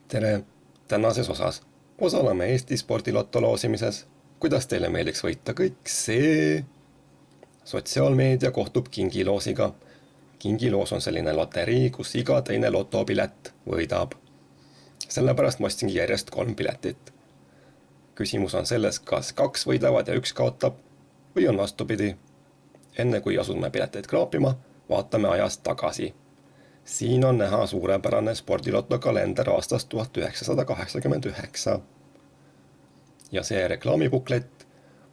Tere! Tänases osas osaleme Eesti spordilotto loosimises. Kuidas teile meeldiks võita kõik see? Sotsiaalmeedia kohtub kingiloosiga. Kingiloos on selline loterii, kus iga teine lotopilet võidab. Sellepärast ma ostsingi järjest 3 piletit. Küsimus on selles, kas 2 võidavad ja 1 kaotab või on vastupidi. Enne kui asume pileteid kraapima, vaatame ajas tagasi. Siin on näha suurepärane spordilotto kalender aastast 1989. Ja see reklaamibuklet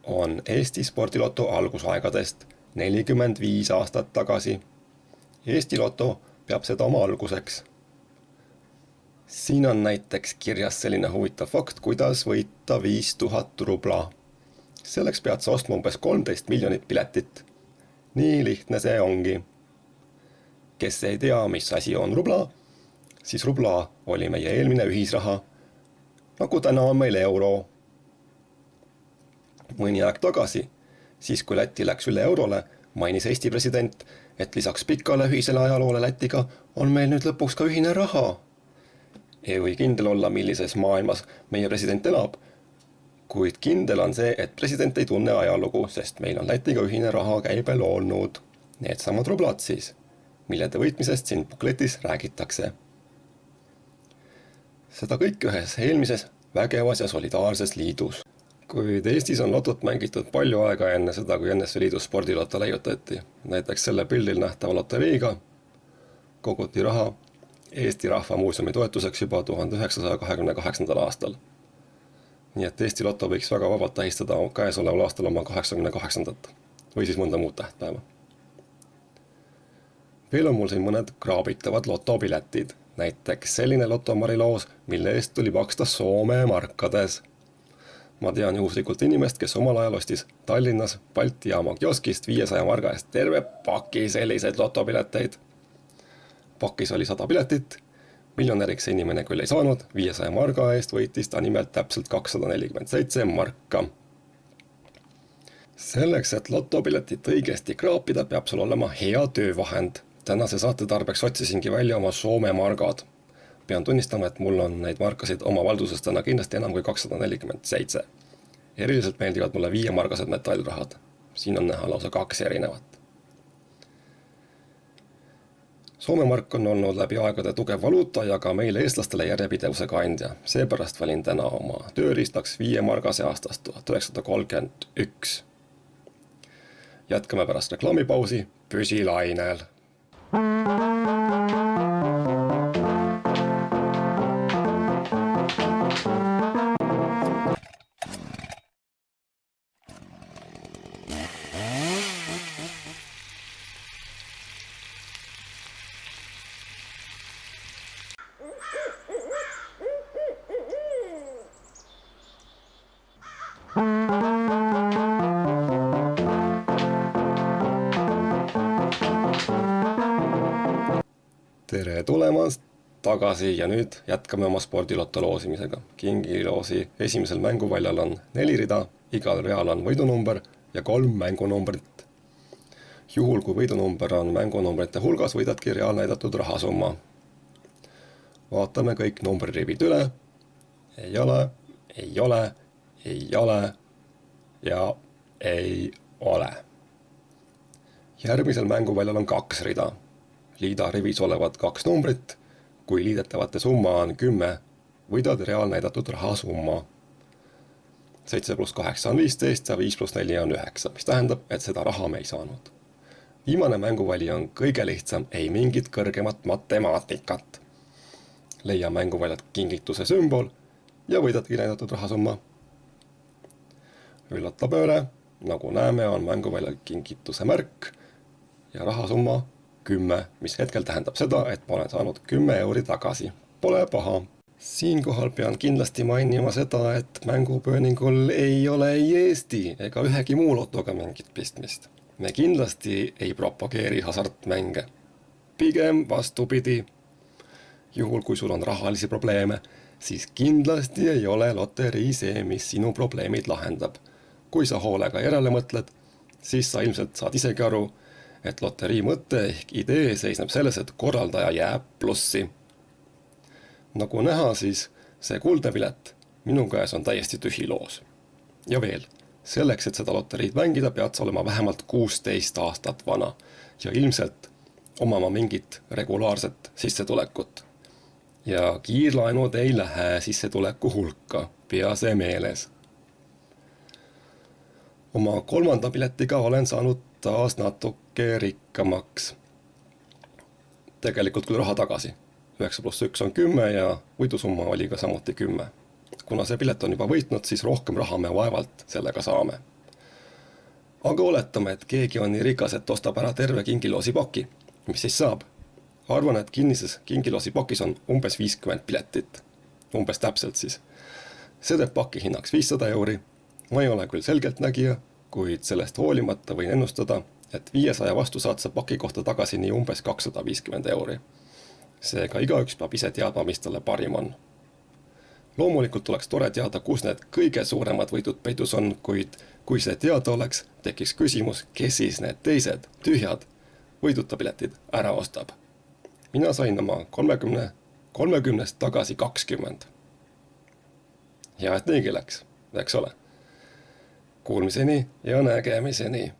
on Eesti spordilotto algusaegadest 45 aastat tagasi. Eesti Loto peab seda oma alguseks. Siin on näiteks kirjas selline huvitav fakt, kuidas võita 5000 rubla. Selleks pead sa ostma umbes 13 miljonit piletit. Nii lihtne see ongi. Kes ei tea, mis asi on rubla, siis rubla oli meie eelmine ühisraha, nagu täna on meil euro. Mõni aeg tagasi, siis kui Läti läks üle eurole, mainis Eesti president, et lisaks pikale ühisele ajaloole Lätiga on meil nüüd lõpuks ka ühine raha. Ei või kindel olla, millises maailmas meie president elab, kuid kindel on see, et president ei tunne ajalugu, sest meil on Lätiga ühine raha käibel olnud. Need samad rublad siis, millede võitmisest siin bukletis räägitakse. Seda kõik ühes eelmises vägevas ja solidaarses liidus. Kuid Eestis on lotot mängitud palju aega enne seda, kui NSV Liidus spordiloto leiutati. Näiteks selle pildil nähtava loteriiga koguti raha Eesti Rahva Muuseumi toetuseks juba 1928. aastal. Nii et Eesti Loto võiks väga vabalt tähistada käesoleval aastal oma 88. või siis mõnda muud tähtpäeva. Veel on mul siin mõned kraabitavad lotopiletid. Näiteks selline lotomariloos, mille eest tuli maksta Soome markades. Ma tean juhuslikult inimest, kes omal ajal ostis Tallinnas Balti jaama kioskist 500 marga eest terve paki selliseid lotopileteid. Pakis oli 100 piletit, miljonäriks see inimene küll ei saanud, 500 marga eest võitis ta nimelt täpselt 247 marka. Selleks, et lotopiletit õigesti kraapida, peab sul olema hea töövahend. Tänase saate tarbeks otsisingi välja oma Soome margad. Pean tunnistama, et mul on neid markasid oma valduses täna kindlasti enam kui 247. Eriliselt meeldivad mulle 5-margased metallrahad. Siin on näha lausa 2 erinevat. Soome mark on olnud läbi aegade tugev valuuta ja ka meile eestlastele järjepidevuse kandja. Seepärast valin täna oma tööriistaks 5-margase aastast 1931. Jätkame pärast reklaamipausi püsilainel. Tere tulemast tagasi ja nüüd jätkame oma spordilotto loosimisega. Kingiloosi esimesel mänguvaljal on 4 rida, igal real on võidunumber ja 3 mängunumbrit. Juhul kui võidunumber on mängunumbrite hulgas, võidadki reaalnäidatud rahasumma. Vaatame kõik numbriribid üle. Ei ole, ei ole, ei ole ja ei ole. Järgmisel mänguvaljal on 2 rida. Liida rivis olevad 2 numbrit, kui liidetavate summa on 10, võidad reaalnäidatud rahasumma. 7 + 8 on 15 ja 5 + 4 on 9, mis tähendab, et seda raha me ei saanud. Viimane mänguvali on kõige lihtsam, ei mingit kõrgemat matemaatikat. Leia mänguvaljad kingituse sümbol ja võidadki näidatud rahasumma. Üllatapööre, nagu näeme, on mänguvaljal kingituse märk ja rahasumma 10, mis hetkel tähendab seda, et ma olen saanud 10 euri tagasi. Pole paha. Siinkohal pean kindlasti mainima seda, et mängupööningul ei ole ei Eesti ega ühegi muu lotoga mingit pistmist. Me kindlasti ei propageeri hasartmänge. Pigem vastupidi. Juhul kui sul on rahalisi probleeme, siis kindlasti ei ole loterii see, mis sinu probleemid lahendab. Kui sa hoolega järele mõtled, siis sa ilmselt saad isegi aru, et loterii mõte ehk idee seisneb selles, et korraldaja jääb plussi. nagu näha, siis see kuldne pilet minu käes on täiesti tühi loos. Ja veel, selleks, et seda loteriid mängida, pead sa olema vähemalt 16 aastat vana ja ilmselt omama mingit regulaarset sissetulekut. Ja kiirlaenud ei lähe sissetuleku hulka, pea see meeles. Oma 3. piletiga olen saanud taas natuke rikkamaks. Tegelikult küll raha tagasi. 9 + 1 on 10 ja võidusumma oli ka samuti 10. Kuna see pilet on juba võitnud, siis rohkem raha me vaevalt sellega saame. Aga oletame, et keegi on nii rikas, et ostab ära terve kingiloosipaki. Mis siis saab? Arvan, et kinnises kingiloosipakis on umbes 50 piletit. Umbes täpselt siis. See teeb paki hinnaks 500 €. Ma ei ole küll selgeltnägija, kuid sellest hoolimata võin ennustada, et 500 vastu saad sa paki kohta tagasi nii umbes 250 €. Seega igaüks peab ise teadma, mis talle parim on. Loomulikult oleks tore teada, kus need kõige suuremad võidud peidus on, kuid kui see teada oleks, tekiks küsimus, kes siis need teised tühjad võiduta piletid ära ostab. Mina sain oma 30 tagasi 20. Ja et niigi läks, eks ole. Kuulmiseni ja nägemiseni.